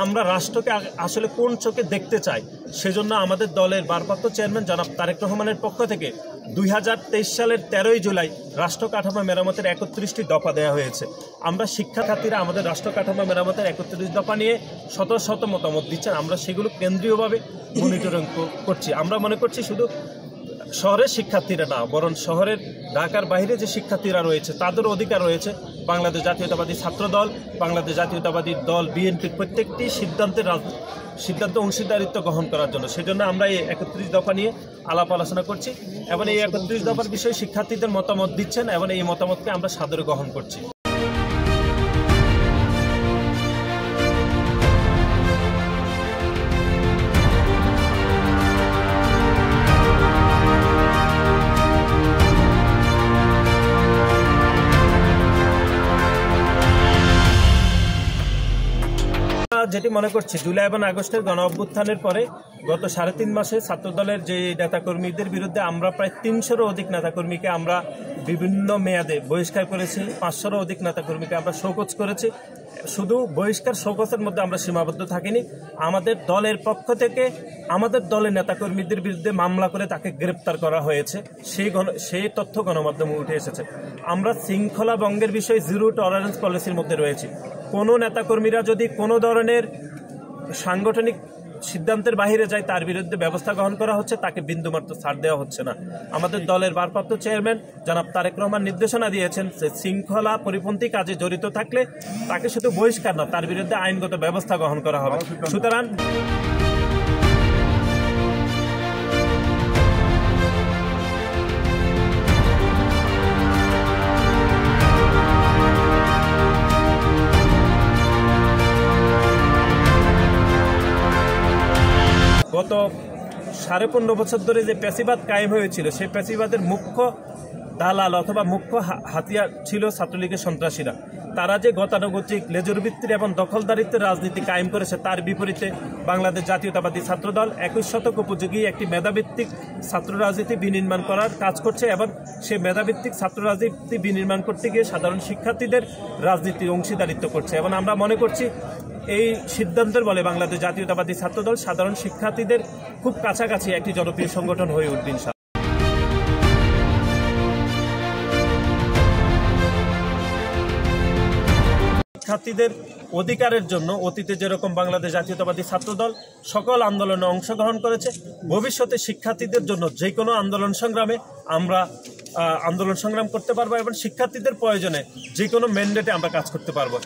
আমরা রাষ্ট্রকে আসলে কোন চোখে দেখতে চাই, সেজন্য আমাদের দলের ভারপ্রাপ্ত চেয়ারম্যান জনাব তারেক রহমানের পক্ষ থেকে 2023 সালের 13ই জুলাই রাষ্ট্র কাঠামো মেরামতের 31টি দফা দেওয়া হয়েছে। আমরা শিক্ষার্থীরা আমাদের রাষ্ট্র কাঠামো মেরামতের 31 দফা নিয়ে শত শত মতামত দিচ্ছেন। আমরা সেগুলো কেন্দ্রীয়ভাবে মনিটরিং করছি। আমরা মনে করছি শুধু শহরের শিক্ষার্থীরা না, বরং শহরের ঢাকার বাইরে যে শিক্ষার্থীরা রয়েছে তাদেরও অধিকার রয়েছে বাংলাদেশ জাতীয়তাবাদী ছাত্র দল, বাংলাদেশ জাতীয়তাবাদী দল, বিএনপির প্রত্যেকটি সিদ্ধান্ত অংশীদারিত্ব গ্রহণ করার জন্য। সেজন্য আমরা এই 31 দফা নিয়ে আলাপ আলোচনা করছি এবং এই 31 দফার বিষয়ে শিক্ষার্থীদের মতামত দিচ্ছেন এবং এই মতামতকে আমরা সাদরে গ্রহণ করছি। যেটি মনে করছি, জুলাই এবং আগস্টের গণ অভ্যুত্থানের পরে গত 3.5 মাসে ছাত্রদলের যে নেতাকর্মীদের বিরুদ্ধে আমরা প্রায় 300-রও অধিক নেতাকর্মীকে আমরা বিভিন্ন মেয়াদে বহিষ্কার করেছি, 500-রও অধিক নেতাকর্মীকে আমরা শোকজ করেছি। শুধু বহিষ্কার শোকজের মধ্যে আমরা সীমাবদ্ধ থাকিনি, আমাদের দলের পক্ষ থেকে আমাদের দলের নেতাকর্মীদের বিরুদ্ধে মামলা করে তাকে গ্রেপ্তার করা হয়েছে। সেই তথ্য গণমাধ্যমে উঠে এসেছে। আমরা শৃঙ্খলা ভঙ্গের বিষয়ে জিরো টলারেন্স পলিসির মধ্যে রয়েছি। কোনো নেতাকর্মীরা যদি কোনো ধরনের সাংগঠনিক সিদ্ধান্তের বাইরে যায় তার বিরুদ্ধে ব্যবস্থা গ্রহণ করা হচ্ছে, তাকে বিন্দুমাত্র ছাড় দেওয়া হচ্ছে না। আমাদের দলের ভারপ্রাপ্ত চেয়ারম্যান জনাব তারেক রহমান নির্দেশনা দিয়েছেন যে শৃঙ্খলা পরিপন্থী কাজে জড়িত থাকলে তাকে শুধু বহিষ্কার না, তার বিরুদ্ধে আইনগত ব্যবস্থা গ্রহণ করা হবে। সুতরাং গত 15.5 বছর ধরে যে প্যাসিবাদ কায়েম হয়েছিল, সেই প্যাসিবাদের মুখ্য দালাল অথবা মুখ্য হাতিয়ার ছিল ছাত্রলীগের সন্ত্রাসীরা। তারা যে গতানুগতিক লেজুরভিত্তির এবং দখলদারিত্বের রাজনীতি কায়েম করেছে, তার বিপরীতে বাংলাদেশ জাতীয়তাবাদী ছাত্রদল 21 শতক উপযোগী একটি মেধাভিত্তিক ছাত্র রাজনীতি বিনির্মাণ করার কাজ করছে এবং সেই মেধাভিত্তিক ছাত্র রাজনীতি বিনির্মাণ করতে গিয়ে সাধারণ শিক্ষার্থীদের রাজনীতির অংশীদারিত্ব করছে। এবং আমরা মনে করছি এই সিদ্ধান্তের বলে বাংলাদেশ জাতীয়তাবাদী ছাত্রদল সাধারণ শিক্ষার্থীদের খুব কাছাকাছি একটি জনপ্রিয় সংগঠন হয়ে উঠবে ইনশাআল্লাহ। শিক্ষার্থীদের অধিকারের জন্য অতীতে যেরকম বাংলাদেশ জাতীয়তাবাদী ছাত্রদল সকল আন্দোলনে অংশগ্রহণ করেছে, ভবিষ্যতে শিক্ষার্থীদের জন্য যে কোনো আন্দোলন সংগ্রামে আমরা আন্দোলন সংগ্রাম করতে পারবো এবং শিক্ষার্থীদের প্রয়োজনে যে কোনো ম্যান্ডেটে আমরা কাজ করতে পারবো।